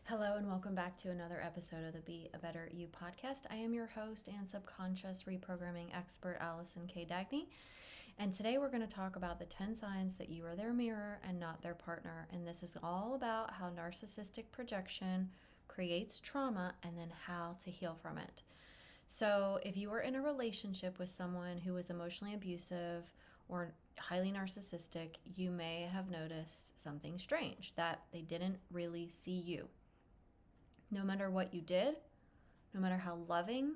Hello and welcome back to another episode of the Be a Better You podcast. I am your host and subconscious reprogramming expert, Allison K. Dagny. And today we're going to talk about the 10 signs that you are their mirror and not their partner. And this is all about how narcissistic projection creates trauma and then how to heal from it. So if you were in a relationship with someone who was emotionally abusive or highly narcissistic, you may have noticed something strange, that they didn't really see you. No matter what you did, no matter how loving,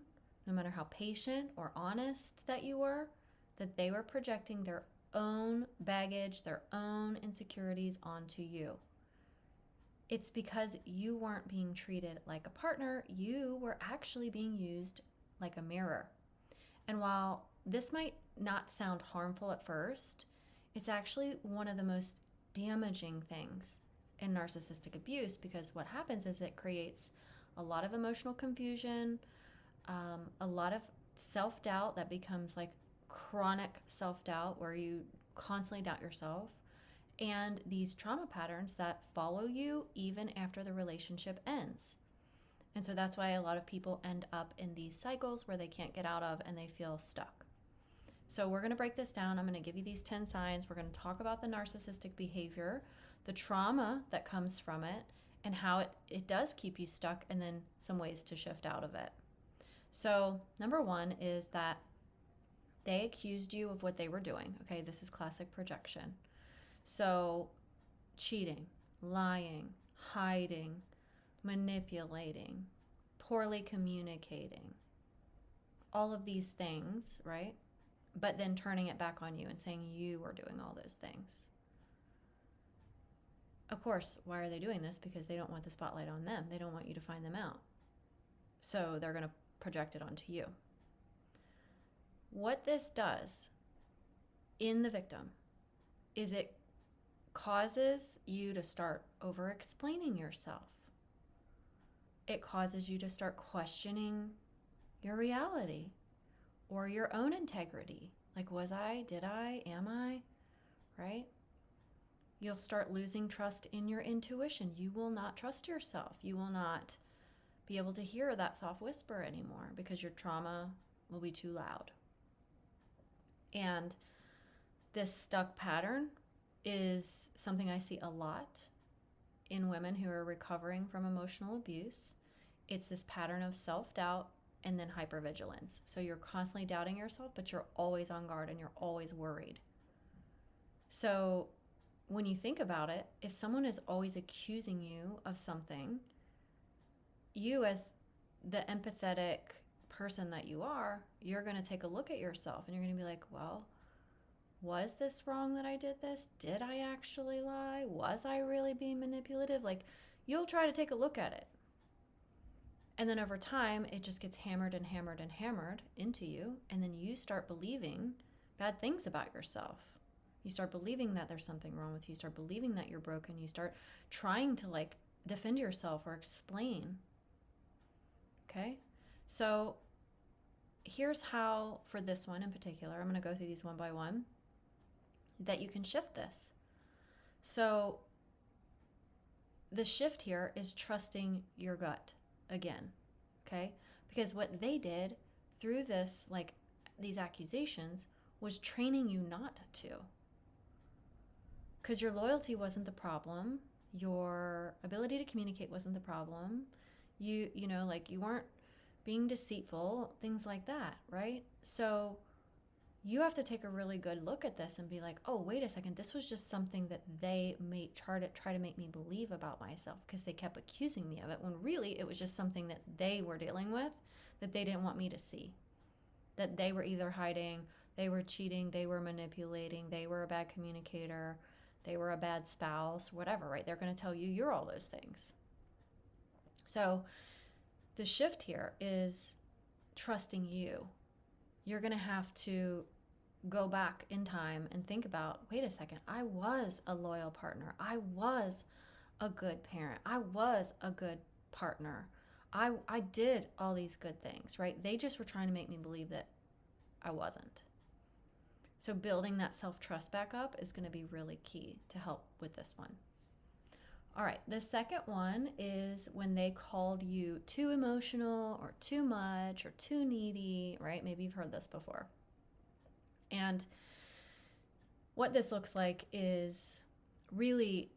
no matter how patient or honest that you were, that they were projecting their own baggage, their own insecurities onto you. It's because you weren't being treated like a partner, you were actually being used like a mirror. And while this might not sound harmful at first, it's actually one of the most damaging things in narcissistic abuse, because what happens is it creates a lot of emotional confusion, a lot of self-doubt that becomes like chronic self-doubt where you constantly doubt yourself, and these trauma patterns that follow you even after the relationship ends. And so that's why a lot of people end up in these cycles where they can't get out of and they feel stuck. So we're going to break this down. I'm going to give you these 10 signs. We're going to talk about the narcissistic behavior, the trauma that comes from it, and how it does keep you stuck, and then some ways to shift out of it. So number one is that they accused you of what they were doing. Okay, this is classic projection. So cheating, lying, hiding, manipulating, poorly communicating, all of these things, right? But then turning it back on you and saying you were doing all those things. Of course, why are they doing this? Because they don't want the spotlight on them. They don't want you to find them out. So they're going to project it onto you. What this does in the victim is it causes you to start over-explaining yourself. It causes you to start questioning your reality or your own integrity. Like, was I? Did I? Am I? Right? You'll start losing trust in your intuition. You will not trust yourself. You will not be able to hear that soft whisper anymore because your trauma will be too loud. And this stuck pattern is something I see a lot in women who are recovering from emotional abuse. It's this pattern of self-doubt and then hypervigilance. So you're constantly doubting yourself, but you're always on guard and you're always worried. So when you think about it, if someone is always accusing you of something, you as the empathetic person that you are, you're going to take a look at yourself and you're going to be like, well, was this wrong that I did this? Did I actually lie? Was I really being manipulative? Like, you'll try to take a look at it. And then over time, it just gets hammered and hammered and hammered into you. And then you start believing bad things about yourself. You start believing that there's something wrong with you. You start believing that you're broken. You start trying to defend yourself or explain. Okay? So here's how, for this one in particular, I'm going to go through these one by one, that you can shift this. So the shift here is trusting your gut again, okay? Because what they did through this, these accusations, was training you not to. Because your loyalty wasn't the problem. Your ability to communicate wasn't the problem. You weren't being deceitful, things like that, right? So you have to take a really good look at this and be like, oh, wait a second, this was just something that they may try to make me believe about myself because they kept accusing me of it, when really it was just something that they were dealing with that they didn't want me to see. That they were either hiding, they were cheating, they were manipulating, they were a bad communicator, they were a bad spouse, whatever, right? They're going to tell you you're all those things. So the shift here is trusting you. You're going to have to go back in time and think about, wait a second, I was a loyal partner. I was a good parent. I was a good partner. I did all these good things, right? They just were trying to make me believe that I wasn't. So building that self-trust back up is going to be really key to help with this one. All right, the second one is when they called you too emotional or too much or too needy, right? Maybe you've heard this before. And what this looks like is really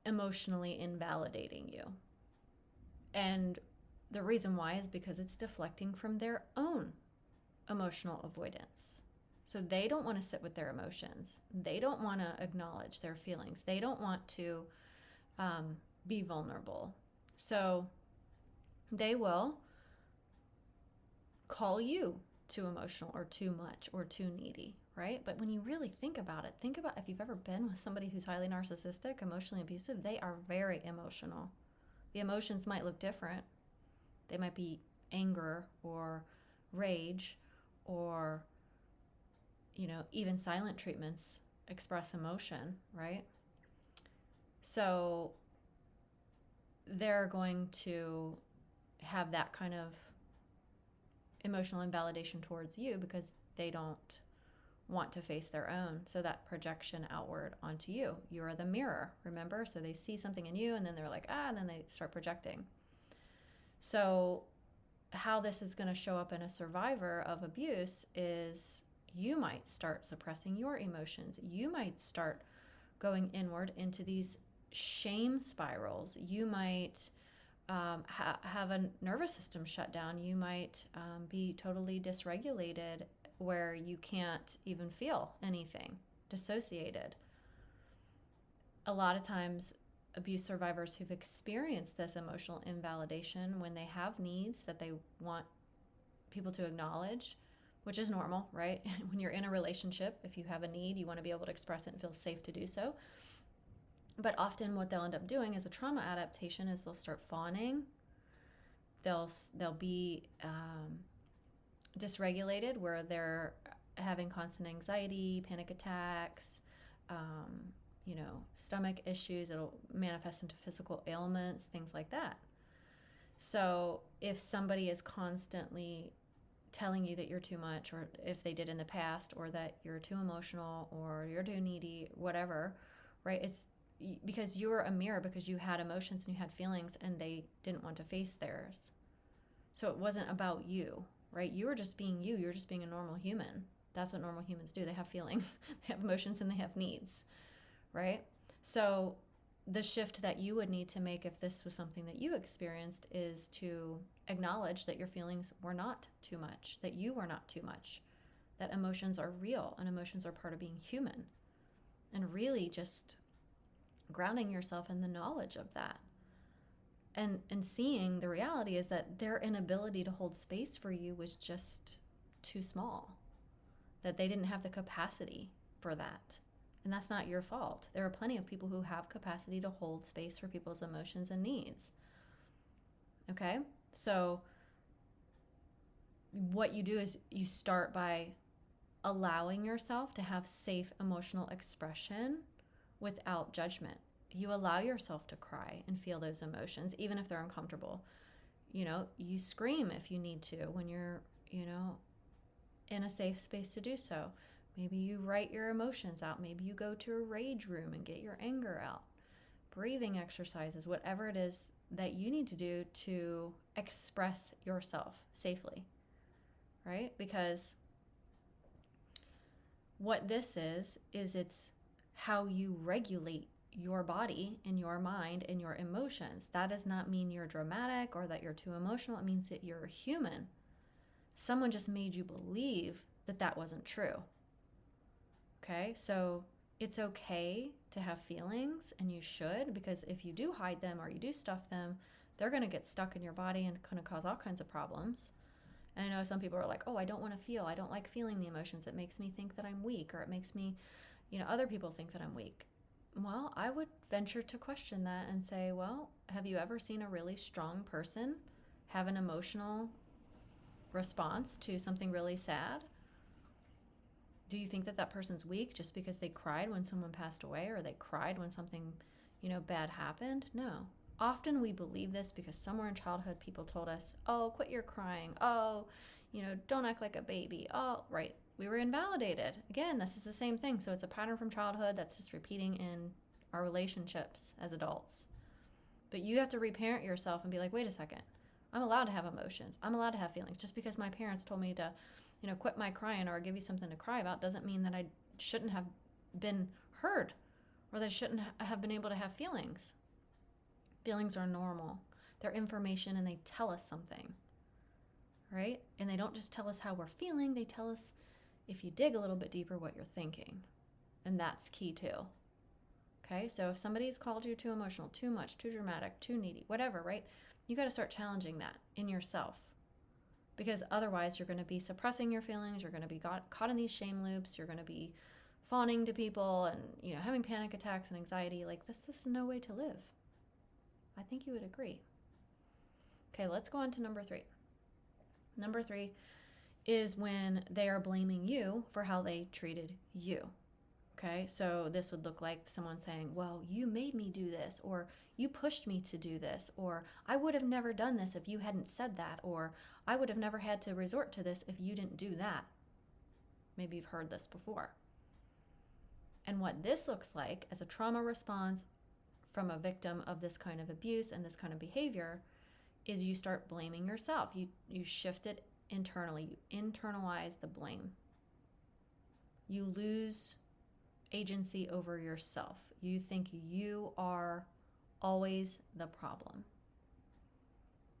emotionally invalidating you. And the reason why is because it's deflecting from their own emotional avoidance. So they don't want to sit with their emotions. They don't want to acknowledge their feelings. They don't want to be vulnerable. So they will call you too emotional or too much or too needy, right? But when you really think about it, think about if you've ever been with somebody who's highly narcissistic, emotionally abusive, they are very emotional. The emotions might look different. They might be anger or rage or, even silent treatments express emotion, right? So they're going to have that kind of emotional invalidation towards you because they don't want to face their own. So that projection outward onto you. You are the mirror, remember? So they see something in you and then they're like, and then they start projecting. So how this is going to show up in a survivor of abuse is you might start suppressing your emotions. You might start going inward into these shame spirals. You might have a nervous system shut down. You might be totally dysregulated where you can't even feel anything, dissociated. A lot of times, abuse survivors who've experienced this emotional invalidation, when they have needs that they want people to acknowledge, which is normal, right? When you're in a relationship, if you have a need, you want to be able to express it and feel safe to do so. But often what they'll end up doing as a trauma adaptation is they'll start fawning. They'll be dysregulated, where they're having constant anxiety, panic attacks, stomach issues. It'll manifest into physical ailments, things like that. So if somebody is constantly telling you that you're too much, or if they did in the past, or that you're too emotional or you're too needy, whatever, right? It's because you're a mirror, because you had emotions and you had feelings and they didn't want to face theirs. So it wasn't about you, right? You were just being you. You're just being a normal human. That's what normal humans do. They have feelings, they have emotions, and they have needs, right? So the shift that you would need to make if this was something that you experienced is to acknowledge that your feelings were not too much, that you were not too much, that emotions are real and emotions are part of being human, and really just grounding yourself in the knowledge of that. And seeing the reality is that their inability to hold space for you was just too small, that they didn't have the capacity for that. And that's not your fault. There are plenty of people who have capacity to hold space for people's emotions and needs. Okay? So what you do is you start by allowing yourself to have safe emotional expression without judgment. You allow yourself to cry and feel those emotions, even if they're uncomfortable. You scream if you need to when you're, in a safe space to do so. Maybe you write your emotions out. Maybe you go to a rage room and get your anger out. Breathing exercises, whatever it is that you need to do to express yourself safely, right? Because what this is it's how you regulate your body and your mind and your emotions. That does not mean you're dramatic or that you're too emotional. It means that you're human. Someone just made you believe that that wasn't true. Okay, so it's okay to have feelings, and you should, because if you do hide them or you do stuff them, they're going to get stuck in your body and going to cause all kinds of problems. And I know some people are like, oh, I don't want to feel. I don't like feeling the emotions. It makes me think that I'm weak, or it makes me, other people think that I'm weak. Well, I would venture to question that and say, well, have you ever seen a really strong person have an emotional response to something really sad? Do you think that that person's weak just because they cried when someone passed away, or they cried when something, bad happened? No. Often we believe this because somewhere in childhood people told us, oh, quit your crying. Oh, don't act like a baby. Oh, right. We were invalidated. Again, this is the same thing. So it's a pattern from childhood that's just repeating in our relationships as adults. But you have to reparent yourself and be like, wait a second, I'm allowed to have emotions. I'm allowed to have feelings. Just because my parents told me to, quit my crying or give you something to cry about doesn't mean that I shouldn't have been heard or that I shouldn't have been able to have feelings. Feelings are normal. They're information and they tell us something, right? And they don't just tell us how we're feeling. They tell us, if you dig a little bit deeper, what you're thinking. And that's key too. Okay, so if somebody's called you too emotional, too much, too dramatic, too needy, whatever, right? You got to start challenging that in yourself, because otherwise you're going to be suppressing your feelings. You're going to be caught in these shame loops. You're going to be fawning to people and, having panic attacks and anxiety. Like this is no way to live. I think you would agree. Okay, let's go on to number 3. Number 3 is when they are blaming you for how they treated you. Okay, so this would look like someone saying, well, you made me do this, or you pushed me to do this, or I would have never done this if you hadn't said that, or I would have never had to resort to this if you didn't do that. Maybe you've heard this before. And what this looks like as a trauma response from a victim of this kind of abuse and this kind of behavior is you start blaming yourself. You shift it internally. You internalize the blame. You lose agency over yourself. You think you are always the problem.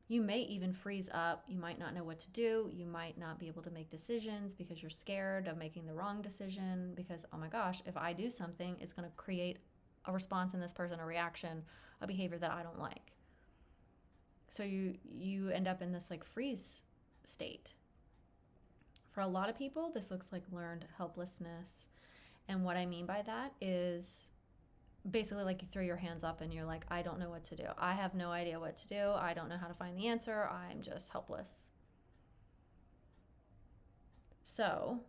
You may even freeze up. You might not know what to do. You might not be able to make decisions because you're scared of making the wrong decision because, oh my gosh, if I do something, it's going to create a response in this person, a reaction, a behavior that I don't like. So you end up in this like freeze state. For a lot of people, this looks like learned helplessness. And what I mean by that is basically like you throw your hands up and you're like, I don't know what to do. I have no idea what to do. I don't know how to find the answer. I'm just helpless. So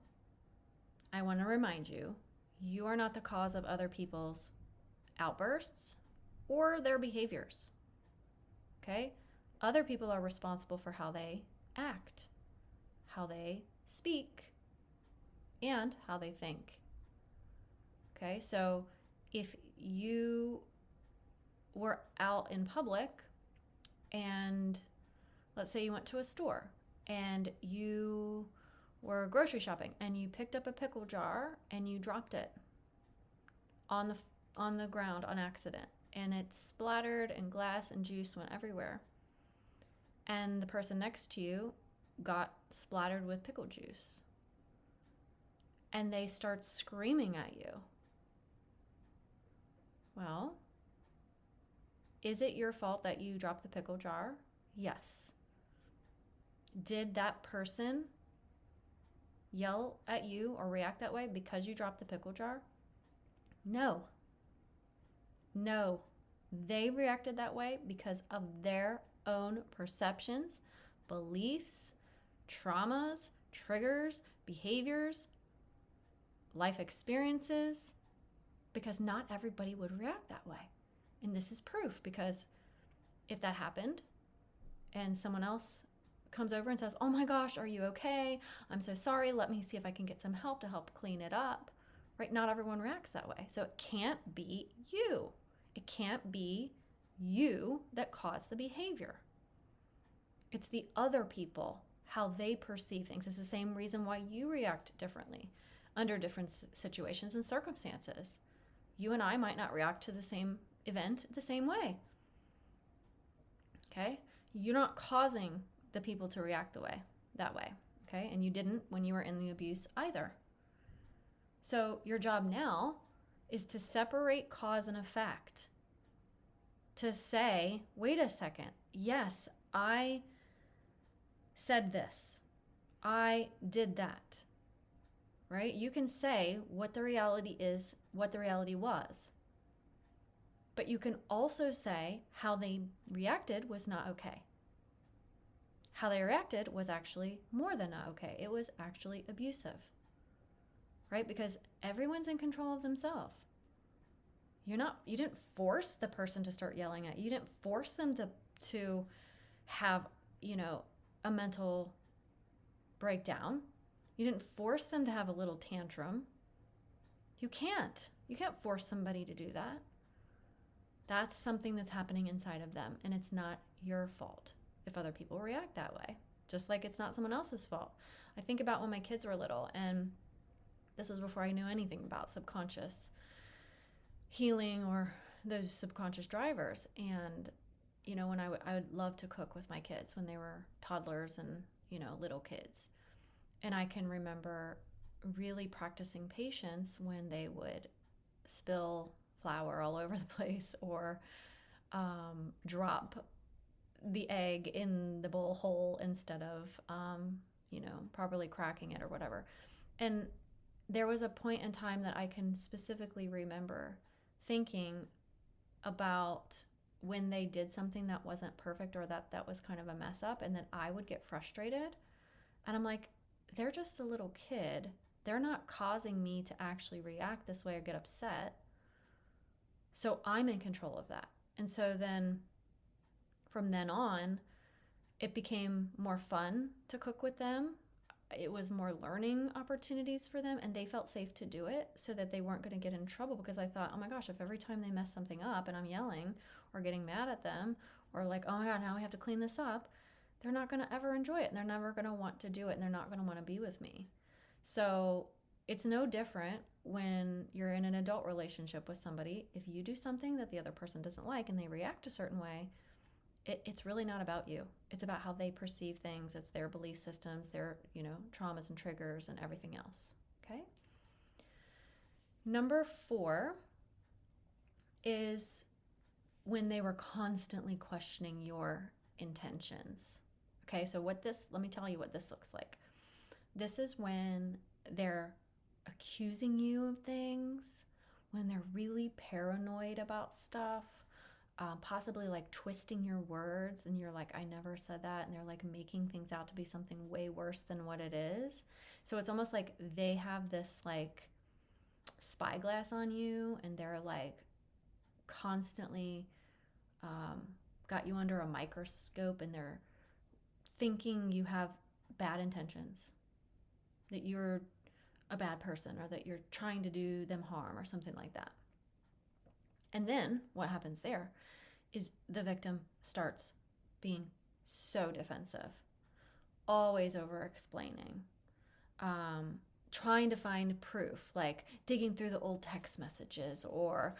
I want to remind you, you are not the cause of other people's outbursts or their behaviors. Okay? Other people are responsible for how they act, how they speak, and how they think. Okay, so if you were out in public and let's say you went to a store and you were grocery shopping and you picked up a pickle jar and you dropped it on the ground on accident and it splattered and glass and juice went everywhere and the person next to you got splattered with pickle juice and they start screaming at you. Well, is it your fault that you dropped the pickle jar? Yes. Did that person yell at you or react that way because you dropped the pickle jar? No. No. They reacted that way because of their own perceptions, beliefs, traumas, triggers, behaviors, life experiences, because not everybody would react that way. And this is proof, because if that happened and someone else comes over and says, oh my gosh, are you okay? I'm so sorry. Let me see if I can get some help to help clean it up. Right? Not everyone reacts that way. So it can't be you. It can't be you that caused the behavior. It's the other people, how they perceive things. It's the same reason why you react differently under different situations and circumstances. You and I might not react to the same event the same way. Okay? You're not causing the people to react that way. Okay? And you didn't when you were in the abuse either. So your job now is to separate cause and effect. To say, wait a second, yes, I said this. I did that. Right? You can say what the reality is, what the reality was. But you can also say how they reacted was not okay. How they reacted was actually more than not okay. It was actually abusive. Right? Because everyone's in control of themselves. You didn't force the person to start yelling at you. You didn't force them to have, a mental breakdown. You didn't force them to have a little tantrum. You can't force somebody to do that. That's something that's happening inside of them, and it's not your fault if other people react that way, just like it's not someone else's fault. I think about when my kids were little, and this was before I knew anything about subconscious healing or those subconscious drivers. And, when I would love to cook with my kids when they were toddlers and, little kids. And I can remember really practicing patience when they would spill flour all over the place or drop the egg in the bowl hole instead of, properly cracking it or whatever. And there was a point in time that I can specifically remember thinking about when they did something that wasn't perfect or that was kind of a mess up, and then I would get frustrated. And I'm like, they're just a little kid. They're not causing me to actually react this way or get upset. So I'm in control of that. And so then from then on, it became more fun to cook with them. It was more learning opportunities for them, and they felt safe to do it so that they weren't going to get in trouble, because I thought, oh my gosh, if every time they mess something up and I'm yelling or getting mad at them or like, oh my God, now we have to clean this up, they're not going to ever enjoy it, and they're never going to want to do it, and they're not going to want to be with me. So it's no different when you're in an adult relationship with somebody. If you do something that the other person doesn't like and they react a certain way, it's really not about you. It's about how they perceive things. It's their belief systems, their, traumas and triggers and everything else. Okay? Number 4 is when they were constantly questioning your intentions. Okay, so let me tell you what this looks like. This is when they're accusing you of things, when they're really paranoid about stuff, possibly like twisting your words, and you're like, I never said that, and they're like making things out to be something way worse than what it is. So it's almost like they have this like spyglass on you, and they're like constantly got you under a microscope, and they're thinking you have bad intentions, that you're a bad person, or that you're trying to do them harm or something like that. And then what happens there is the victim starts being so defensive, always over explaining, trying to find proof, like digging through the old text messages, or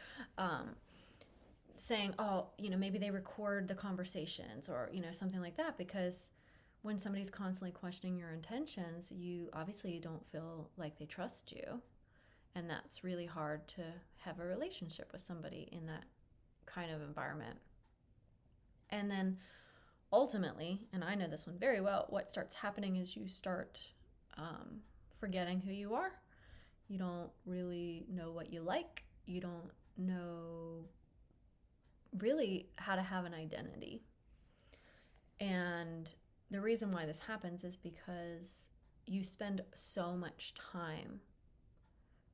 saying, oh, maybe they record the conversations, or, something like that. Because when somebody's constantly questioning your intentions, you obviously don't feel like they trust you. And that's really hard to have a relationship with somebody in that kind of environment. And then ultimately, and I know this one very well, what starts happening is you start forgetting who you are. You don't really know what you like. You don't know really how to have an identity. And the reason why this happens is because you spend so much time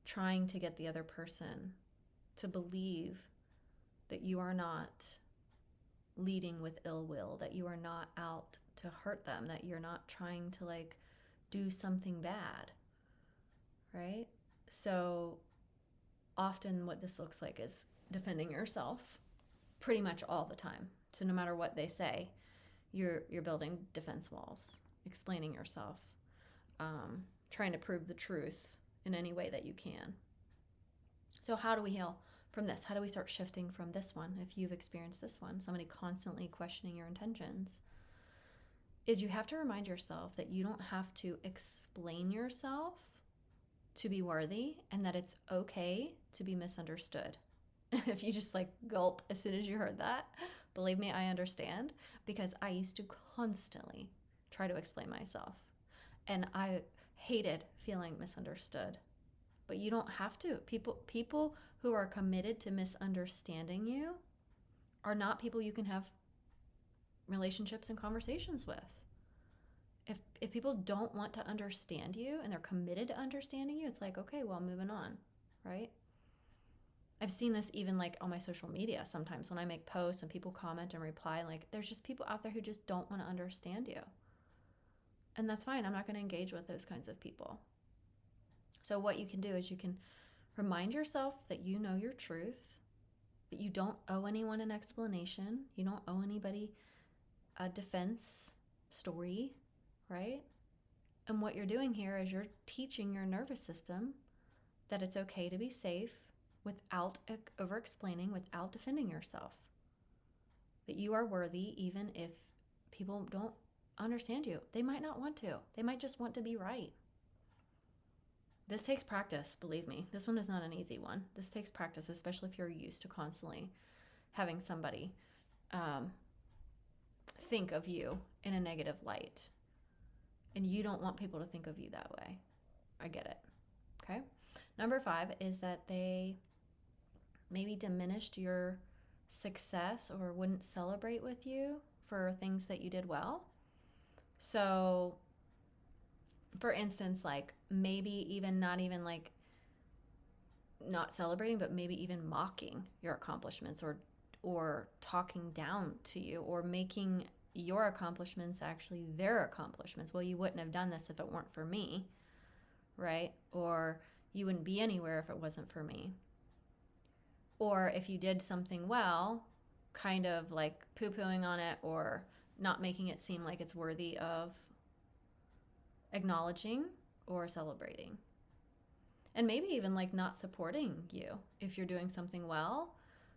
trying to get the other person to believe that you are not leading with ill will, that you are not out to hurt them, that you're not trying to like do something bad, right? So often what this looks like is defending yourself pretty much all the time. So no matter what they say, you're building defense walls, explaining yourself, trying to prove the truth in any way that you can. So how do we heal from this? How do we start shifting from this one? If you've experienced this one, somebody constantly questioning your intentions, is you have to remind yourself that you don't have to explain yourself to be worthy, and that it's okay to be misunderstood. If you just like gulp as soon as you heard that, believe me, I understand, because I used to constantly try to explain myself, and I hated feeling misunderstood. But you don't have to. People who are committed to misunderstanding you are not people you can have relationships and conversations with. If people don't want to understand you and they're committed to understanding you, it's like, okay, well, moving on, right? I've seen this even like on my social media sometimes when I make posts and people comment and reply, like there's just people out there who just don't want to understand you. And that's fine. I'm not going to engage with those kinds of people. So what you can do is you can remind yourself that you know your truth, But you don't owe anyone an explanation. You don't owe anybody a defense story, right? And what you're doing here is you're teaching your nervous system that it's okay to be safe without over-explaining, without defending yourself. That you are worthy even if people don't understand you. They might not want to. They might just want to be right. This takes practice, believe me. This one is not an easy one. This takes practice, especially if you're used to constantly having somebody think of you in a negative light. And you don't want people to think of you that way. I get it. Okay? Number 5 is that they maybe diminished your success or wouldn't celebrate with you for things that you did well. So, for instance, like maybe even not even like not celebrating, but maybe even mocking your accomplishments or talking down to you or making your accomplishments actually their accomplishments. Well, you wouldn't have done this if it weren't for me, right? Or you wouldn't be anywhere if it wasn't for me. Or if you did something well, kind of like poo-pooing on it or not making it seem like it's worthy of acknowledging or celebrating. And maybe even like not supporting you if you're doing something well,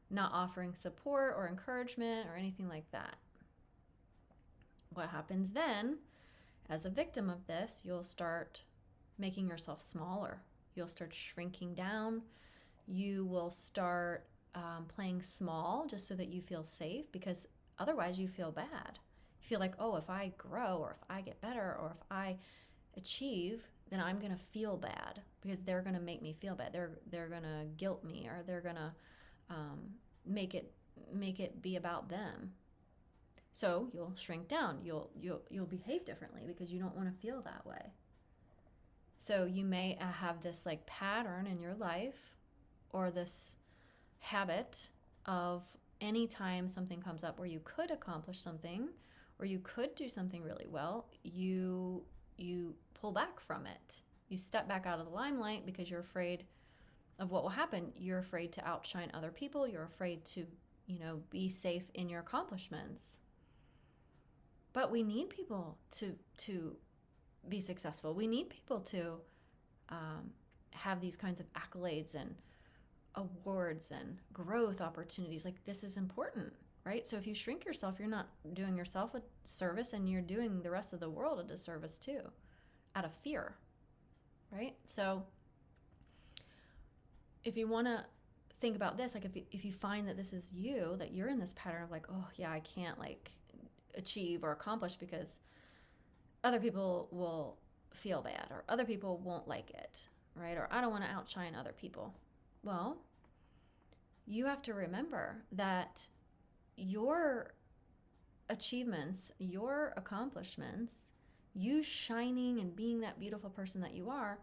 not offering support or encouragement or anything like that. What happens then, as a victim of this, you'll start making yourself smaller. You'll start shrinking down. You will start playing small just so that you feel safe, because otherwise you feel bad. You feel like, oh, if I grow or if I get better or if I achieve, then I'm going to feel bad because they're going to make me feel bad. They're going to guilt me, or they're going to make it be about them. So you'll shrink down. You'll behave differently because you don't want to feel that way. So you may have this like pattern in your life, or this habit of anytime something comes up where you could accomplish something or you could do something really well, you pull back from it. You step back out of the limelight because you're afraid of what will happen. You're afraid to outshine other people. You're afraid to, be safe in your accomplishments. But we need people to be successful. We need people to have these kinds of accolades and awards and growth opportunities. Like, this is important, right? So if you shrink yourself, you're not doing yourself a service, and you're doing the rest of the world a disservice too, out of fear, right? So if you want to think about this, like if you find that this is you, that you're in this pattern of like, oh yeah, I can't like achieve or accomplish because other people will feel bad or other people won't like it, right? Or I don't want to outshine other people. Well, you have to remember that your achievements, your accomplishments, you shining and being that beautiful person that you are,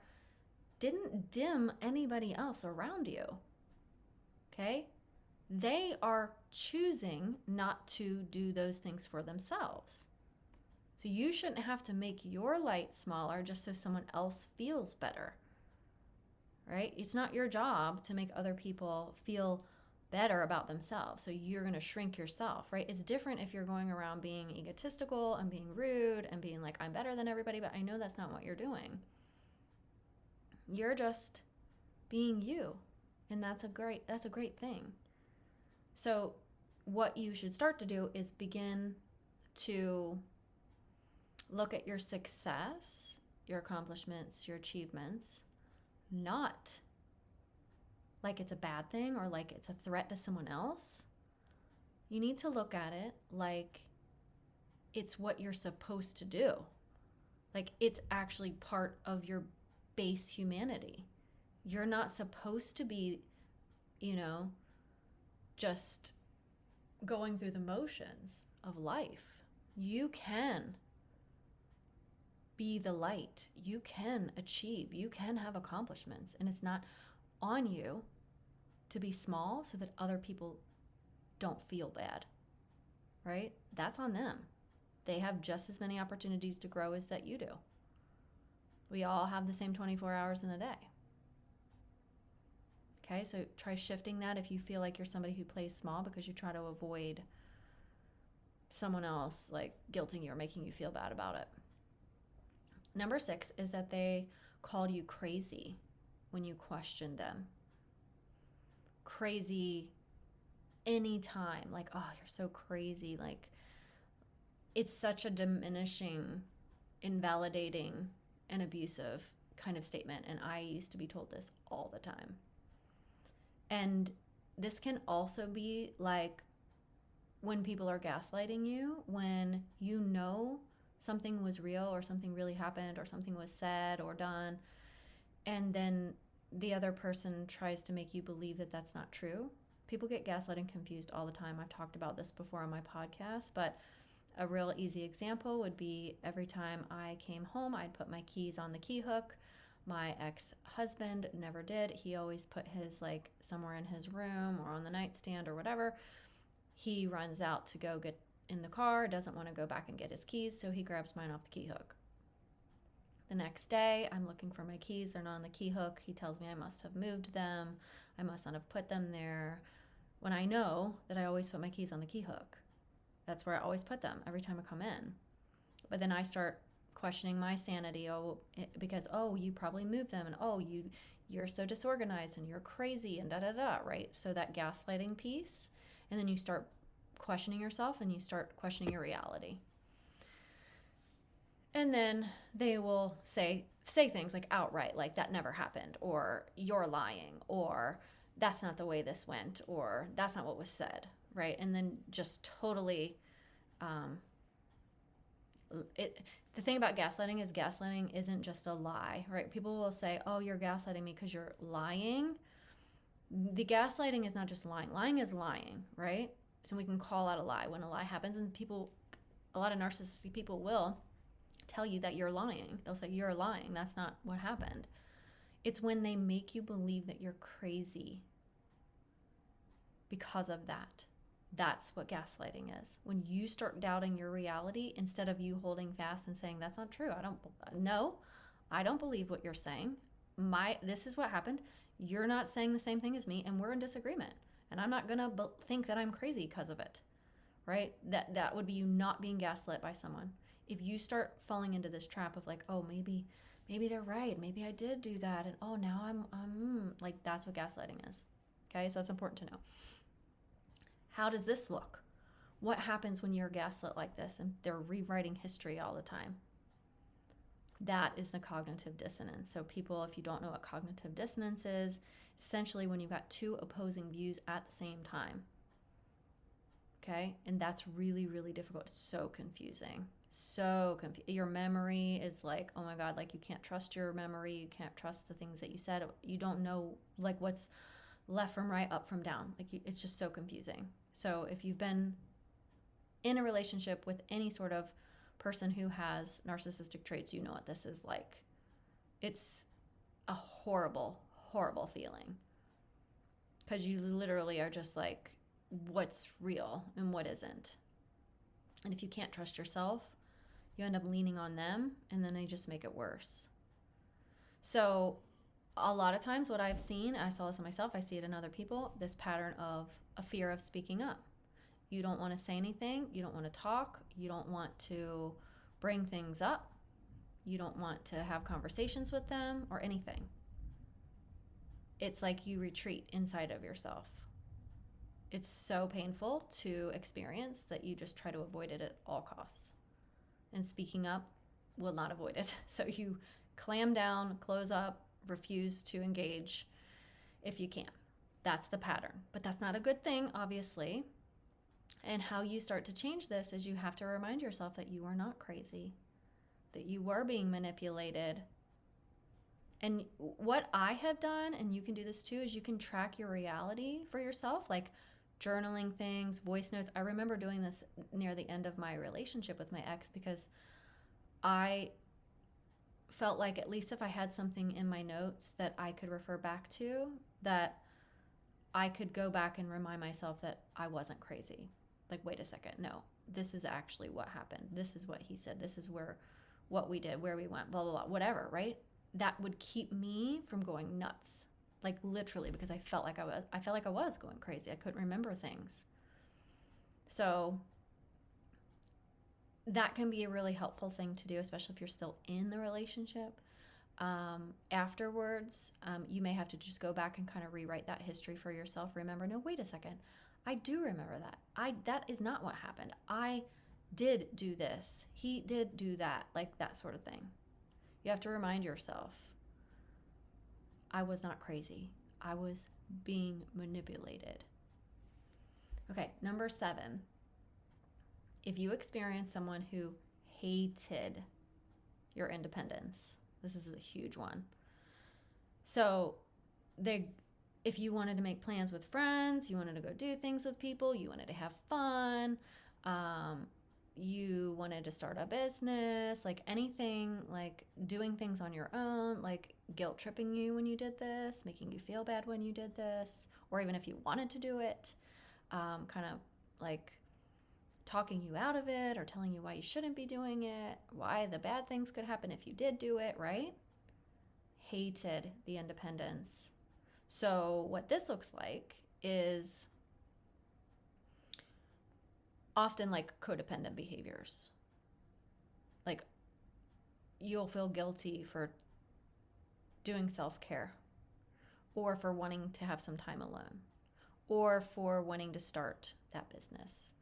didn't dim anybody else around you. Okay? They are choosing not to do those things for themselves. So you shouldn't have to make your light smaller just so someone else feels better. Right? It's not your job to make other people feel better about themselves. So you're going to shrink yourself, right? It's different if you're going around being egotistical and being rude and being like, I'm better than everybody, but I know that's not what you're doing. You're just being you. And that's a great thing. So what you should start to do is begin to look at your success, your accomplishments, your achievements, not like it's a bad thing or like it's a threat to someone else. You need to look at it like it's what you're supposed to do. Like it's actually part of your base humanity. You're not supposed to be, just going through the motions of life. You can be the light. You can achieve. You can have accomplishments. And it's not on you to be small so that other people don't feel bad, right? That's on them. They have just as many opportunities to grow as that you do. We all have the same 24 hours in a day. Okay, so try shifting that if you feel like you're somebody who plays small because you try to avoid someone else like guilting you or making you feel bad about it. Number 6 is that they called you crazy when you questioned them. Crazy anytime, like, oh, you're so crazy. Like, it's such a diminishing, invalidating, and abusive kind of statement. And I used to be told this all the time. And this can also be like when people are gaslighting you, when you know something was real or something really happened or something was said or done, and then the other person tries to make you believe that that's not true. People get gaslighting confused all the time. I've talked about this before on my podcast, but a real easy example would be every time I came home, I'd put my keys on the key hook. My ex-husband never did. He always put his like somewhere in his room or on the nightstand or whatever. He runs out to go get in the car, doesn't want to go back and get his keys, so he grabs mine off the key hook. The next day, I'm looking for my keys. They're not on the key hook. He tells me I must have moved them. I must not have put them there. When I know that I always put my keys on the key hook. That's where I always put them every time I come in. But then I start questioning my sanity, because you probably moved them, and you're so disorganized and you're crazy and da-da-da, right? So that gaslighting piece, and then you start questioning yourself and you start questioning your reality. And then they will say things like outright, like that never happened, or you're lying, or that's not the way this went, or that's not what was said, right? And then just totally, the thing about gaslighting is gaslighting isn't just a lie, right? People will say, oh, you're gaslighting me because you're lying. The gaslighting is not just lying. Lying is lying, right? So we can call out a lie when a lie happens, and a lot of narcissistic people will tell you that you're lying. They'll say, you're lying. That's not what happened. It's when they make you believe that you're crazy because of that. That's what gaslighting is. When you start doubting your reality instead of you holding fast and saying, that's not true. I don't believe what you're saying. This is what happened. You're not saying the same thing as me, and we're in disagreement. And I'm not going to think that I'm crazy because of it, right? That would be you not being gaslit by someone. If you start falling into this trap of like, oh, maybe they're right. Maybe I did do that. And oh, now I'm like, that's what gaslighting is. Okay, so that's important to know. How does this look? What happens when you're gaslit like this and they're rewriting history all the time? That is the cognitive dissonance. So people, if you don't know what cognitive dissonance is, essentially when you've got two opposing views at the same time. Okay, and that's really, really difficult. It's so confusing. Your memory is like, oh my God, like you can't trust your memory. You can't trust the things that you said. You don't know like what's left from right, up from down. It's just so confusing. So if you've been in a relationship with any sort of person who has narcissistic traits, you know what this is like. It's a horrible, horrible feeling. Because you literally are just like, what's real and what isn't. And if you can't trust yourself, you end up leaning on them, and then they just make it worse. So a lot of times what I've seen, I saw this in myself, I see it in other people, this pattern of a fear of speaking up. You don't want to say anything. You don't want to talk. You don't want to bring things up. You don't want to have conversations with them or anything. It's like you retreat inside of yourself. It's so painful to experience that you just try to avoid it at all costs. And speaking up will not avoid it. So you clam down, close up, refuse to engage if you can. That's the pattern. But that's not a good thing, obviously. And how you start to change this is you have to remind yourself that you are not crazy, that you were being manipulated. And what I have done, and you can do this too, is you can track your reality for yourself, like journaling things, voice notes. I remember doing this near the end of my relationship with my ex because I felt like at least if I had something in my notes that I could refer back to, that I could go back and remind myself that I wasn't crazy. Like, wait a second, no, this is actually what happened. This is what he said. This is what we did, where we went, blah, blah, blah, whatever, right? That would keep me from going nuts like literally, because I felt like I was going crazy. I couldn't remember things. So that can be a really helpful thing to do, especially if you're still in the relationship. Afterwards, you may have to just go back and kind of rewrite that history for yourself. Remember, no, wait a second. I do remember that. That is not what happened. I did do this. He did do that, like that sort of thing. You have to remind yourself, I was not crazy. I was being manipulated. Okay, number 7. If you experience someone who hated your independence, this is a huge one. So if you wanted to make plans with friends, you wanted to go do things with people, you wanted to have fun, you wanted to start a business, like anything, like doing things on your own, like guilt tripping you when you did this, making you feel bad when you did this, or even if you wanted to do it, kind of like talking you out of it or telling you why you shouldn't be doing it, why the bad things could happen if you did do it, right? Hated the independence. So what this looks like is often like codependent behaviors. Like you'll feel guilty for doing self-care, or for wanting to have some time alone, or for wanting to start that business.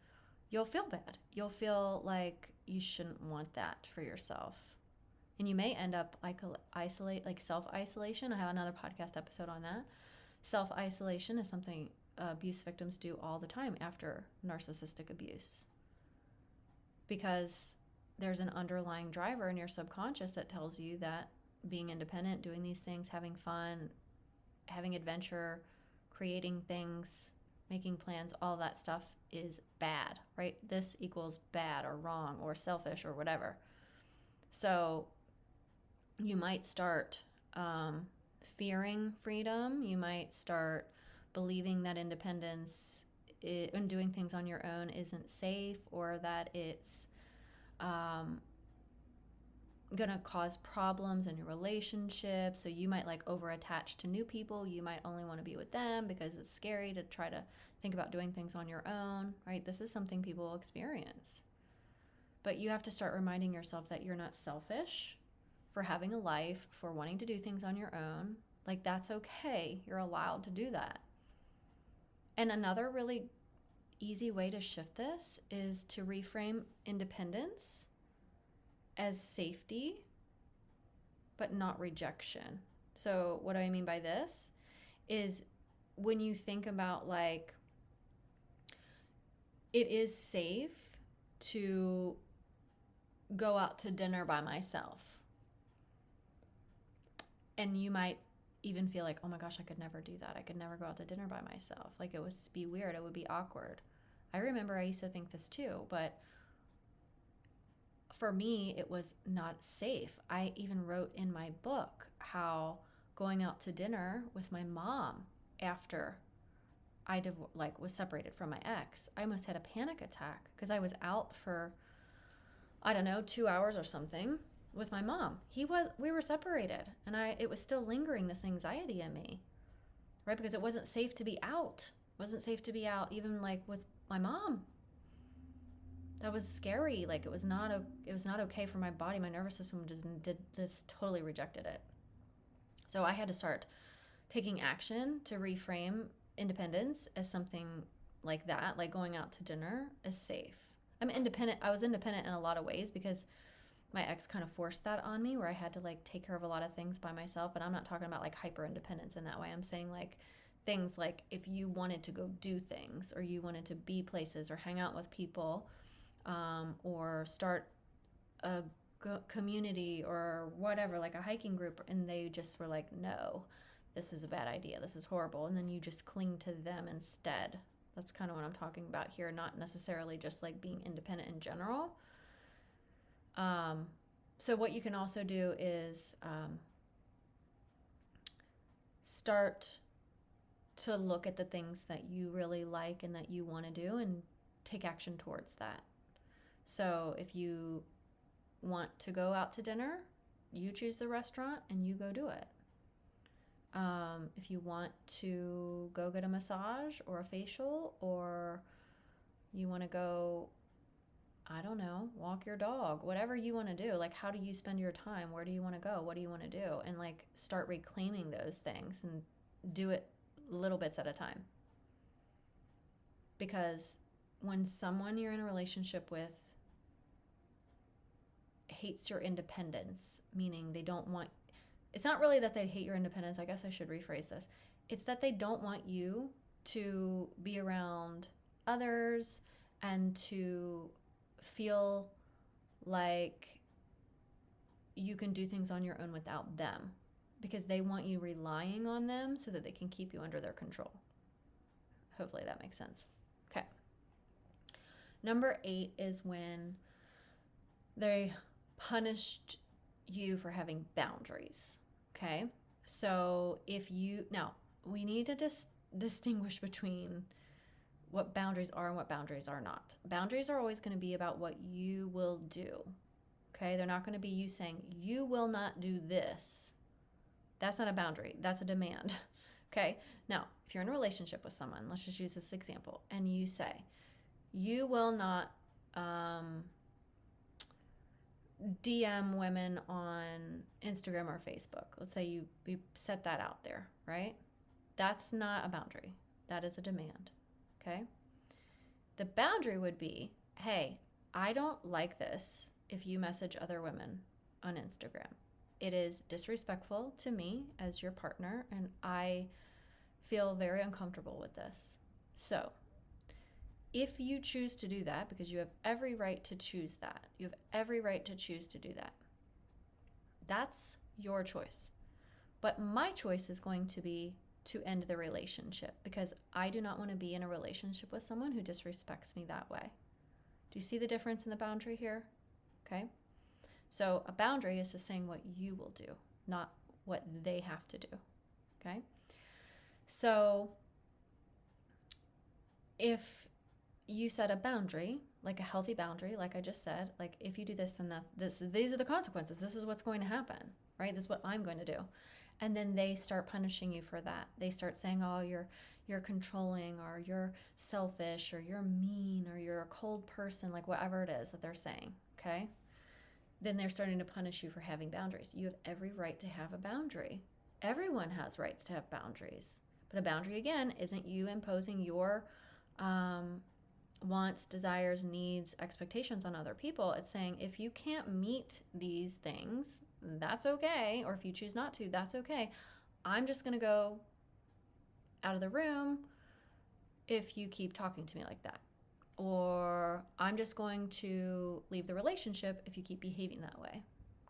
You'll feel bad. You'll feel like you shouldn't want that for yourself. And you may end up like self-isolation. I have another podcast episode on that. Self-isolation is something abuse victims do all the time after narcissistic abuse, because there's an underlying driver in your subconscious that tells you that being independent, doing these things, having fun, having adventure, creating things, making plans, all that stuff is bad, right? This equals bad or wrong or selfish or whatever. So you might start fearing freedom. You might start believing that independence and doing things on your own isn't safe, or that it's gonna cause problems in your relationship. So you might like over attach to new people. You might only want to be with them because it's scary to try to think about doing things on your own, right? This is something people experience. But you have to start reminding yourself that you're not selfish for having a life, for wanting to do things on your own. Like, that's okay. You're allowed to do that. And another really easy way to shift this is to reframe independence as safety, but not rejection. So what do I mean by this is when you think about like, it is safe to go out to dinner by myself. And you might even feel like, oh my gosh, I could never do that. I could never go out to dinner by myself. Like, it would be weird. It would be awkward. I remember I used to think this too, but for me, it was not safe. I even wrote in my book how going out to dinner with my mom after I was separated from my ex, I almost had a panic attack because I was out for, I don't know, 2 hours or something with my mom. We were separated, and it was still lingering, this anxiety in me, right? Because it wasn't safe to be out. It wasn't safe to be out even like with my mom. That was scary. Like, it was not okay for my body. My nervous system totally rejected it. So I had to start taking action to reframe independence as something like that, like going out to dinner is safe. I'm independent. I was independent in a lot of ways because my ex kind of forced that on me, where I had to like take care of a lot of things by myself. But I'm not talking about like hyper independence in that way. I'm saying like things like if you wanted to go do things, or you wanted to be places or hang out with people, or start a community or whatever, like a hiking group, and they just were like, no, this is a bad idea, this is horrible, and then you just cling to them instead. That's kind of what I'm talking about here, not necessarily just like being independent in general. So what you can also do is start to look at the things that you really like and that you want to do and take action towards that. So if you want to go out to dinner, you choose the restaurant and you go do it. If you want to go get a massage or a facial, or you want to go, I don't know, walk your dog, whatever you want to do. Like, how do you spend your time? Where do you want to go? What do you want to do? And like, start reclaiming those things and do it little bits at a time. Because when someone you're in a relationship with hates your independence, meaning they don't want, it's not really that they hate your independence. I guess I should rephrase this. It's that they don't want you to be around others and to feel like you can do things on your own without them, because they want you relying on them so that they can keep you under their control. Hopefully that makes sense. Okay. Number 8 is when they punished you for having boundaries. Okay. So if you, now we need to distinguish between what boundaries are and what boundaries are not. Boundaries are always going to be about what you will do. Okay. They're not going to be you saying, you will not do this. That's not a boundary. That's a demand. Okay. Now, if you're in a relationship with someone, let's just use this example, and you say, you will not DM women on Instagram or Facebook. Let's say you set that out there, right? That's not a boundary. That is a demand. Okay. The boundary would be, hey, I don't like this if you message other women on Instagram. It is disrespectful to me as your partner, and I feel very uncomfortable with this. So if you choose to do that, because you have every right to choose that, you have every right to choose to do that. That's your choice. But my choice is going to be to end the relationship, because I do not want to be in a relationship with someone who disrespects me that way. Do you see the difference in the boundary here? Okay. So a boundary is just saying what you will do, not what they have to do. Okay. So if you set a boundary, like a healthy boundary, like I just said, like if you do this, then these are the consequences. This is what's going to happen, right? This is what I'm going to do. And then they start punishing you for that. They start saying, oh, you're controlling, or you're selfish, or you're mean, or you're a cold person, like whatever it is that they're saying, okay? Then they're starting to punish you for having boundaries. You have every right to have a boundary. Everyone has rights to have boundaries. But a boundary, again, isn't you imposing your wants, desires, needs, expectations on other people. It's saying, if you can't meet these things, that's okay. Or if you choose not to, that's okay. I'm just going to go out of the room if you keep talking to me like that. Or I'm just going to leave the relationship if you keep behaving that way.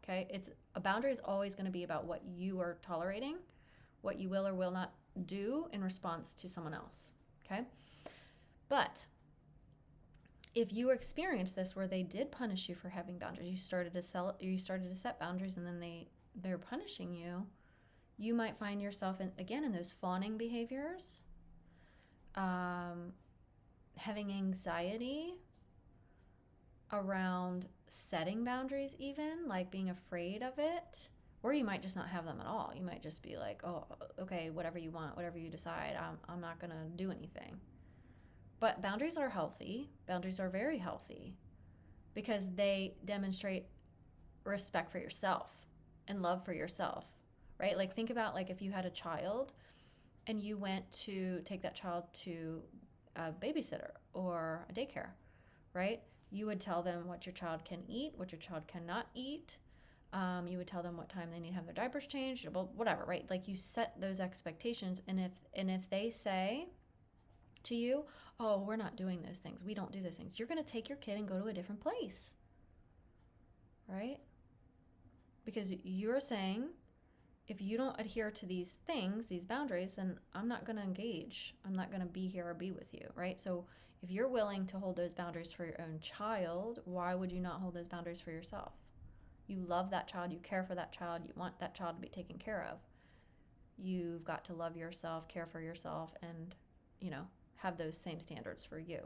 Okay? A boundary is always going to be about what you are tolerating, what you will or will not do in response to someone else. Okay? But if you experience this where they did punish you for having boundaries, you started to set boundaries, and then they're punishing you, you might find yourself in those fawning behaviors, having anxiety around setting boundaries, even like being afraid of it. Or you might just not have them at all. You might just be like, oh, okay, whatever you want, whatever you decide, I'm not going to do anything. But boundaries are healthy. Boundaries are very healthy because they demonstrate respect for yourself and love for yourself, right? Like, think about, like, if you had a child and you went to take that child to a babysitter or a daycare, right? You would tell them what your child can eat, what your child cannot eat. You would tell them what time they need to have their diapers changed, whatever, right? Like, you set those expectations. And if they say to you, oh, we're not doing those things, we don't do those things, you're going to take your kid and go to a different place, right? Because you're saying, if you don't adhere to these things, these boundaries, then I'm not going to engage. I'm not going to be here or be with you, right? So if you're willing to hold those boundaries for your own child, why would you not hold those boundaries for yourself? You love that child. You care for that child. You want that child to be taken care of. You've got to love yourself, care for yourself, and, have those same standards for you.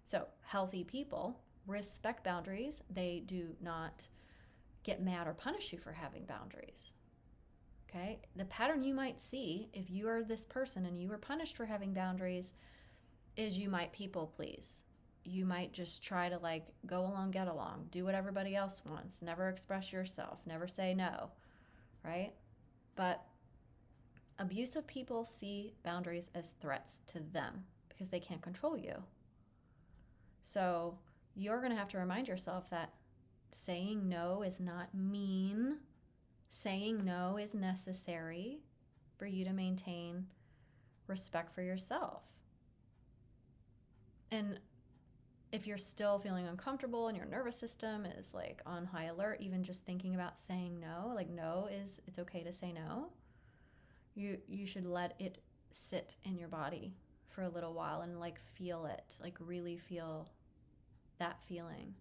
So healthy people respect boundaries. They do not get mad or punish you for having boundaries. Okay? The pattern you might see if you are this person and you were punished for having boundaries is you might people please. You might just try to like go along, get along, do what everybody else wants, never express yourself, never say no, right? But abusive people see boundaries as threats to them because they can't control you. So you're going to have to remind yourself that saying no is not mean. Saying no is necessary for you to maintain respect for yourself. And if you're still feeling uncomfortable and your nervous system is like on high alert, even just thinking about saying no, like no is, it's okay to say no. You should let it sit in your body for a little while and like feel it, like really feel that feeling.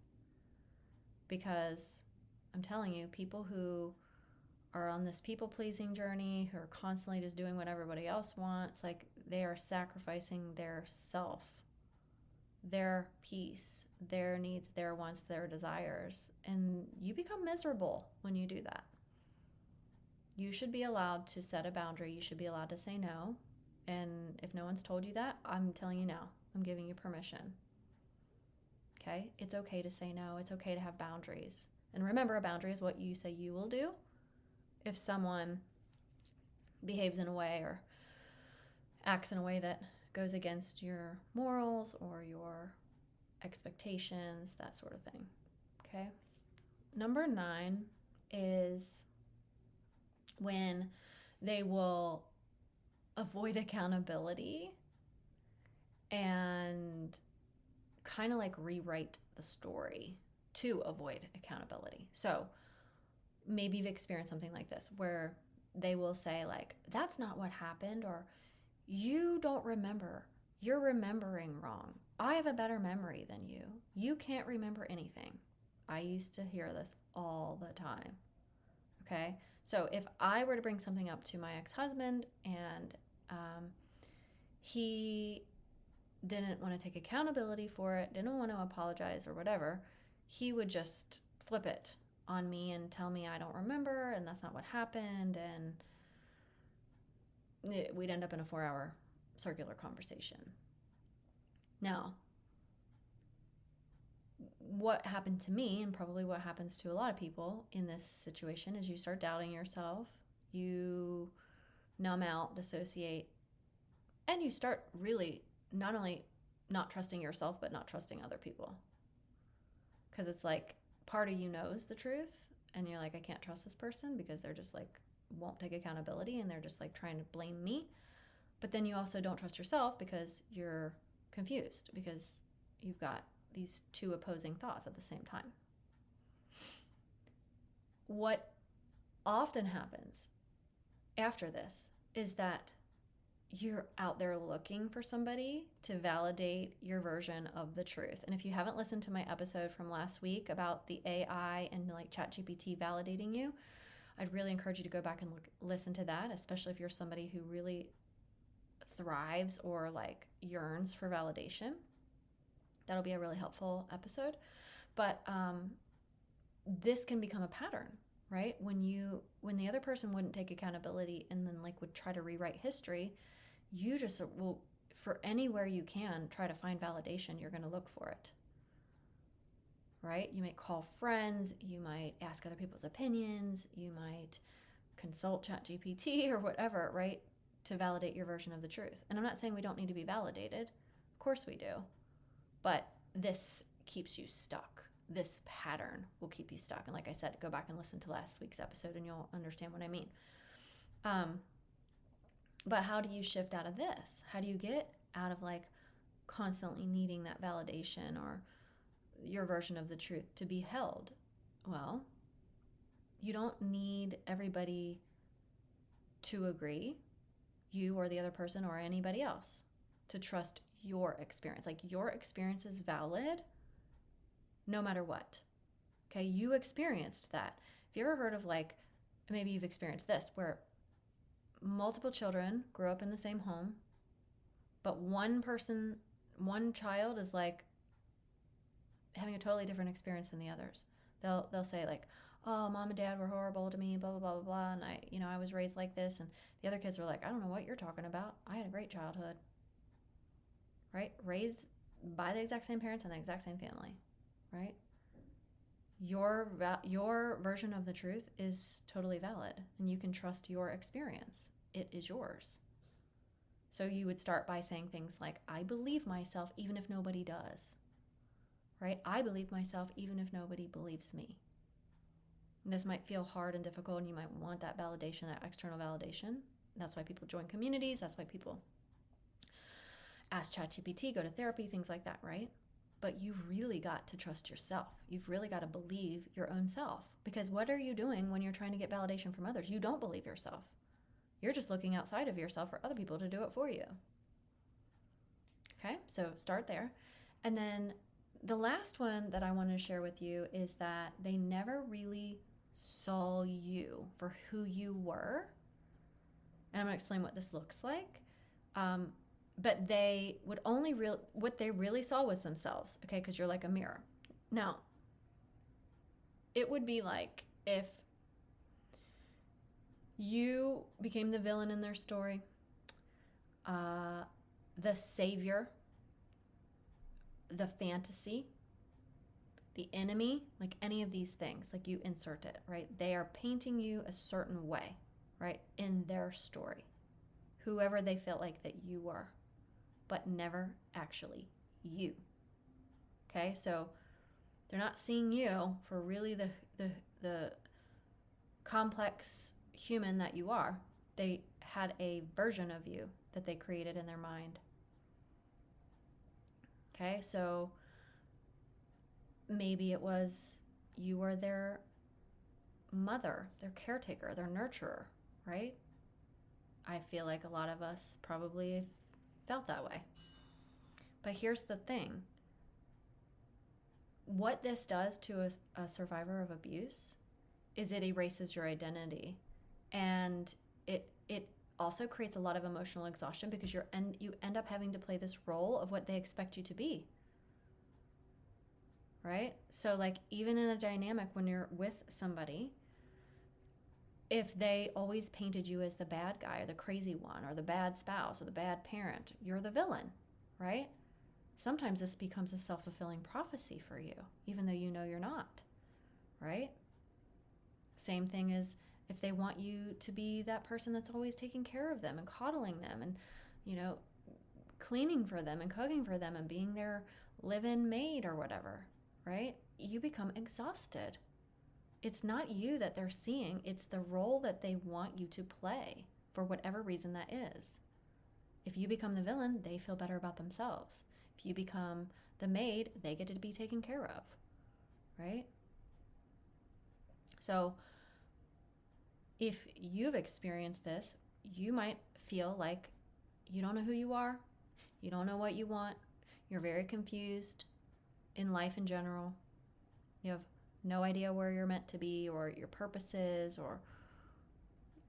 Because I'm telling you, people who are on this people-pleasing journey, who are constantly just doing what everybody else wants, like they are sacrificing their self, their peace, their needs, their wants, their desires, and you become miserable when you do that. You should be allowed to set a boundary. You should be allowed to say no. And if no one's told you that, I'm telling you now, I'm giving you permission. Okay? It's okay to say no. It's okay to have boundaries. And remember, a boundary is what you say you will do. If someone behaves in a way or acts in a way that goes against your morals or your expectations, that sort of thing. Okay? Number 9 is when they will avoid accountability and kind of like rewrite the story to avoid accountability. So maybe you've experienced something like this where they will say like, that's not what happened, or you don't remember. You're remembering wrong. I have a better memory than you. You can't remember anything. I used to hear this all the time. Okay? So if I were to bring something up to my ex-husband and he didn't want to take accountability for it, didn't want to apologize or whatever, he would just flip it on me and tell me I don't remember and that's not what happened, and we'd end up in a 4-hour circular conversation. Now, what happened to me, and probably what happens to a lot of people in this situation, is you start doubting yourself, you numb out, dissociate, and you start really not only not trusting yourself, but not trusting other people. Because it's like part of you knows the truth, and you're like, I can't trust this person because they're just like, won't take accountability, and they're just like trying to blame me. But then you also don't trust yourself because you're confused, because you've got these two opposing thoughts at the same time. What often happens after this is that you're out there looking for somebody to validate your version of the truth. And if you haven't listened to my episode from last week about the AI and like ChatGPT validating you, I'd really encourage you to go back and listen to that, especially if you're somebody who really thrives or like yearns for validation. That'll be a really helpful episode. But this can become a pattern, right? When the other person wouldn't take accountability and then like would try to rewrite history, you just will, for anywhere you can, try to find validation. You're going to look for it, right? You might call friends, you might ask other people's opinions, you might consult ChatGPT or whatever, right, to validate your version of the truth. And I'm not saying we don't need to be validated. Of course we do. But this keeps you stuck. This pattern will keep you stuck. And like I said, go back and listen to last week's episode and you'll understand what I mean. But how do you shift out of this? How do you get out of like constantly needing that validation or your version of the truth to be held? Well, you don't need everybody to agree, you or the other person or anybody else, to trust your experience. Like your experience is valid no matter what. Okay, you experienced that. Have you ever heard of like, maybe you've experienced this, where multiple children grew up in the same home, but one child is like having a totally different experience than the others. They'll say like, oh, mom and dad were horrible to me, blah, blah, blah, blah, blah. And I was raised like this. And the other kids were like, I don't know what you're talking about. I had a great childhood, right? Raised by the exact same parents and the exact same family, right? Your version of the truth is totally valid, and you can trust your experience. It is yours. So you would start by saying things like, I believe myself even if nobody does, right? I believe myself even if nobody believes me. And this might feel hard and difficult, and you might want that validation, that external validation. That's why people join communities. That's why people ask ChatGPT, go to therapy, things like that, right? But you've really got to trust yourself. You've really got to believe your own self. Because what are you doing when you're trying to get validation from others? You don't believe yourself. You're just looking outside of yourself for other people to do it for you. Okay, so start there. And then the last one that I want to share with you is that they never really saw you for who you were. And I'm going to explain what this looks like. But they would only what they really saw was themselves, okay? Because you're like a mirror. Now, it would be like if you became the villain in their story, the savior, the fantasy, the enemy, like any of these things, like you insert it, right? They are painting you a certain way, right? In their story, whoever they felt like that you were, but never actually you. Okay, so they're not seeing you for really the complex human that you are. They had a version of you that they created in their mind. Okay, so maybe it was you were their mother, their caretaker, their nurturer, right? I feel like a lot of us probably felt that way. But here's the thing. What this does to a survivor of abuse is it erases your identity. And it also creates a lot of emotional exhaustion because you end up having to play this role of what they expect you to be. Right? So like even in a dynamic when you're with somebody, if they always painted you as the bad guy or the crazy one or the bad spouse or the bad parent, you're the villain, right? Sometimes this becomes a self-fulfilling prophecy for you, even though you know you're not, right? Same thing as if they want you to be that person that's always taking care of them and coddling them and, cleaning for them and cooking for them and being their live-in maid or whatever, right? You become exhausted. It's not you that they're seeing. It's the role that they want you to play for whatever reason that is. If you become the villain, they feel better about themselves. If you become the maid, they get to be taken care of, right? So if you've experienced this, you might feel like you don't know who you are. You don't know what you want. You're very confused in life in general. You have no idea where you're meant to be or your purpose is, or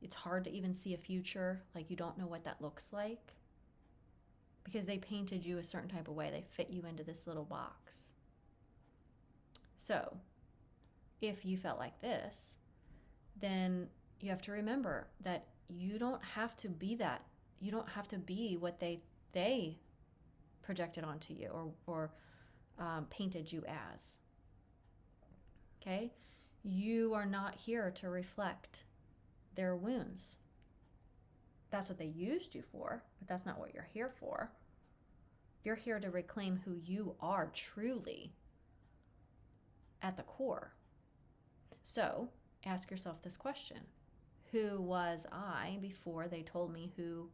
it's hard to even see a future. Like you don't know what that looks like because they painted you a certain type of way. They fit you into this little box. So if you felt like this, then you have to remember that you don't have to be that. You don't have to be what they projected onto you or painted you as. Okay? You are not here to reflect their wounds. That's what they used you for, but that's not what you're here for. You're here to reclaim who you are truly at the core. So, ask yourself this question. Who was I before they told me who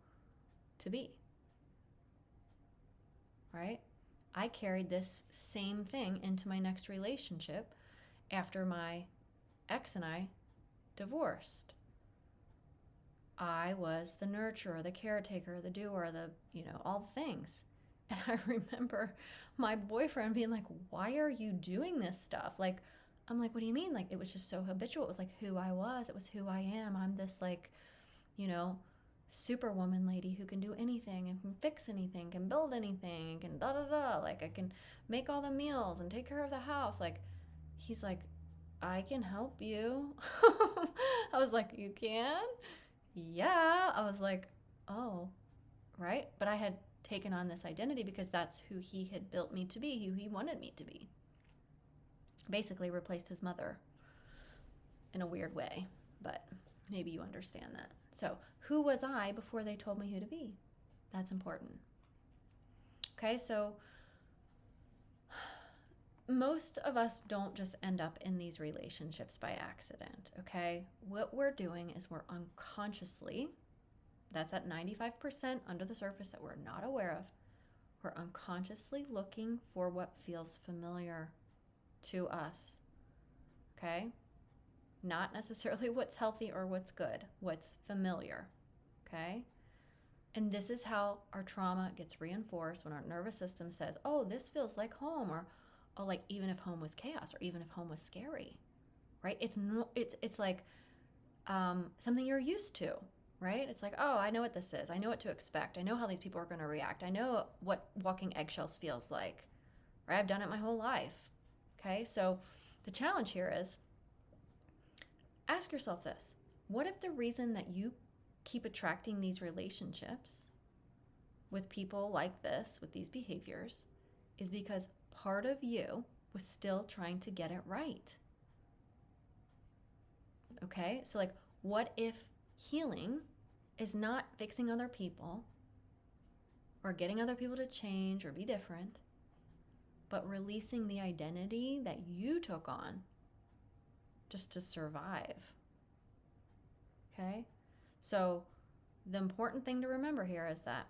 to be? Right? I carried this same thing into my next relationship after my ex and I divorced. I was the nurturer, the caretaker, the doer, all the things. And I remember my boyfriend being like, why are you doing this stuff? Like, I'm like, what do you mean? Like, it was just so habitual. It was like who I was. It was who I am. I'm this superwoman lady who can do anything and can fix anything, can build anything, and can Like I can make all the meals and take care of the house. Like, he's like, I can help you. I was like, you can? Yeah. I was like, oh, right. But I had taken on this identity because that's who he had built me to be, who he wanted me to be. Basically replaced his mother in a weird way, but maybe you understand that. So, who was I before they told me who to be? That's important. Okay, so most of us don't just end up in these relationships by accident, okay? What we're doing is we're unconsciously, that's at 95% under the surface that we're not aware of, we're unconsciously looking for what feels familiar to us, okay? Not necessarily what's healthy or what's good, what's familiar, okay? And this is how our trauma gets reinforced when our nervous system says, oh, this feels like home, or oh, like even if home was chaos, or even if home was scary, right? It's like something you're used to, right? It's like, oh, I know what this is. I know what to expect. I know how these people are going to react. I know what walking eggshells feels like, right? I've done it my whole life, okay? So the challenge here is, ask yourself this. What if the reason that you keep attracting these relationships with people like this, with these behaviors, is because part of you was still trying to get it right? Okay? So, like, what if healing is not fixing other people or getting other people to change or be different, but releasing the identity that you took on just to survive? Okay? So the important thing to remember here is that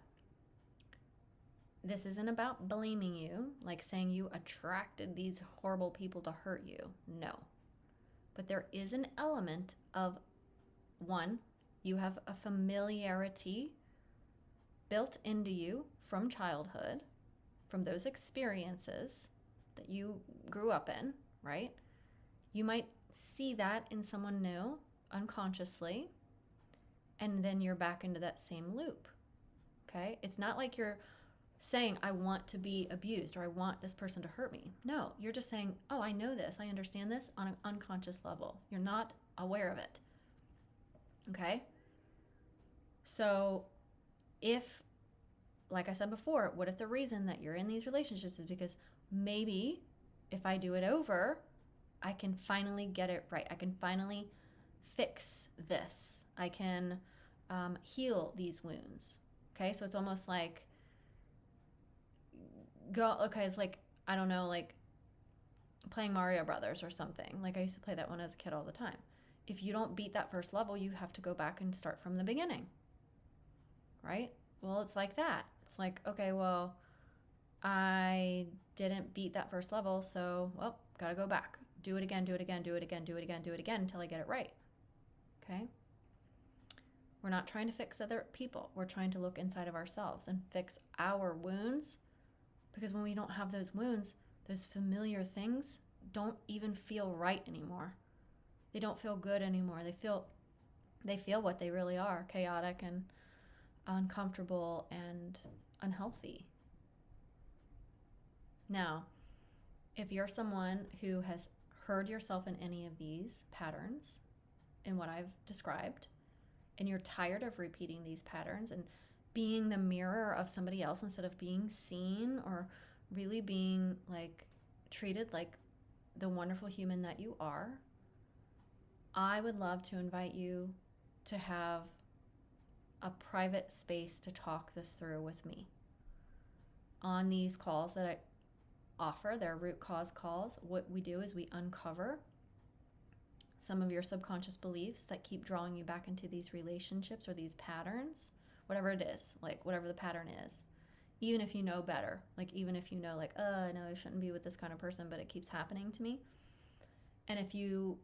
this isn't about blaming you, like saying you attracted these horrible people to hurt you. No. But there is an element of, one, you have a familiarity built into you from childhood, from those experiences that you grew up in, right? You might see that in someone new unconsciously, and then you're back into that same loop, okay? It's not like you're saying, I want to be abused, or I want this person to hurt me. No, you're just saying, oh, I know this, I understand this on an unconscious level. You're not aware of it, okay? So if, like I said before, what if the reason that you're in these relationships is because maybe if I do it over, I can finally get it right. I can finally fix this. I can heal these wounds. Okay, so it's almost like it's like, I don't know, like playing Mario Brothers or something. Like, I used to play that one as a kid all the time. If you don't beat that first level, you have to go back and start from the beginning, right? Well, it's like that. It's like, okay, well, I didn't beat that first level, so, well, gotta go back. Do it again, do it again, do it again, do it again, do it again until I get it right. Okay? We're not trying to fix other people. We're trying to look inside of ourselves and fix our wounds, because when we don't have those wounds, those familiar things don't even feel right anymore. They don't feel good anymore. They feel what they really are, chaotic and uncomfortable and unhealthy. Now, if you're someone who has heard yourself in any of these patterns, in what I've described, and you're tired of repeating these patterns and being the mirror of somebody else instead of being seen, or really being like treated like the wonderful human that you are, I would love to invite you to have a private space to talk this through with me. On these calls that I offer, they're root cause calls. What we do is we uncover some of your subconscious beliefs that keep drawing you back into these relationships or these patterns, whatever it is, like whatever the pattern is. Even if you know better, like even if you know, like, no, I shouldn't be with this kind of person, but it keeps happening to me. And if you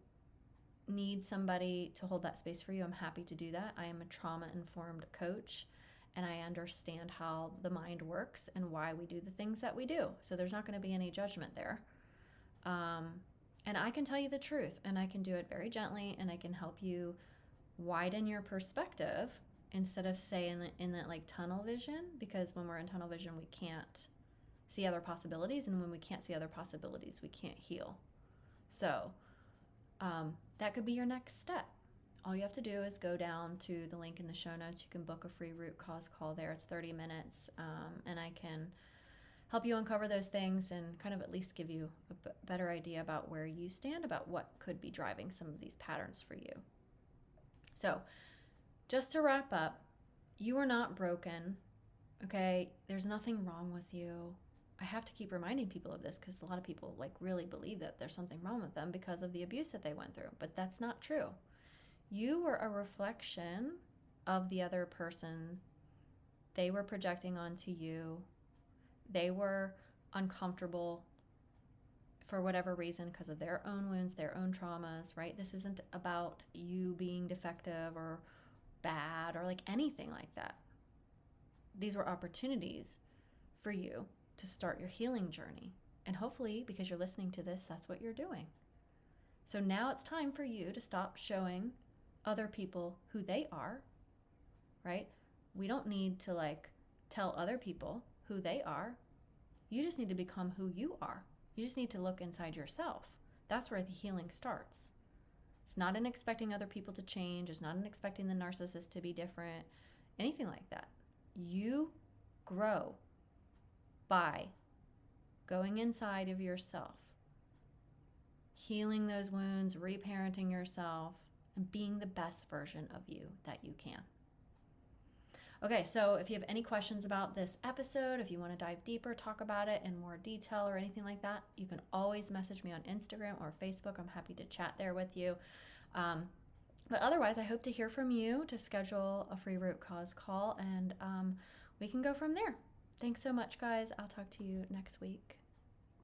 need somebody to hold that space for you, I'm happy to do that. I am a trauma-informed coach, and I understand how the mind works and why we do the things that we do. So there's not going to be any judgment there. And I can tell you the truth, and I can do it very gently, and I can help you widen your perspective instead of staying in that like tunnel vision, because when we're in tunnel vision, we can't see other possibilities, and when we can't see other possibilities, we can't heal. So that could be your next step. All you have to do is go down to the link in the show notes. You can book a free root cause call there. It's 30 minutes, and I can help you uncover those things and kind of at least give you a better idea about where you stand, about what could be driving some of these patterns for you. So just to wrap up, you are not broken, okay? There's nothing wrong with you. I have to keep reminding people of this because a lot of people really believe that there's something wrong with them because of the abuse that they went through, but that's not true. You were a reflection of the other person. They were projecting onto you. They were uncomfortable for whatever reason because of their own wounds, their own traumas, right? This isn't about you being defective or bad or anything like that. These were opportunities for you to start your healing journey. And hopefully, because you're listening to this, that's what you're doing. So now it's time for you to stop showing other people who they are, right? We don't need to tell other people who they are. You just need to become who you are. You just need to look inside yourself. That's where the healing starts. It's not in expecting other people to change. It's not in expecting the narcissist to be different, anything like that. You grow by going inside of yourself, healing those wounds, reparenting yourself, and being the best version of you that you can. Okay, so if you have any questions about this episode, if you want to dive deeper, talk about it in more detail or anything like that, you can always message me on Instagram or Facebook. I'm happy to chat there with you. But otherwise, I hope to hear from you to schedule a free root cause call, and we can go from there. Thanks so much, guys. I'll talk to you next week.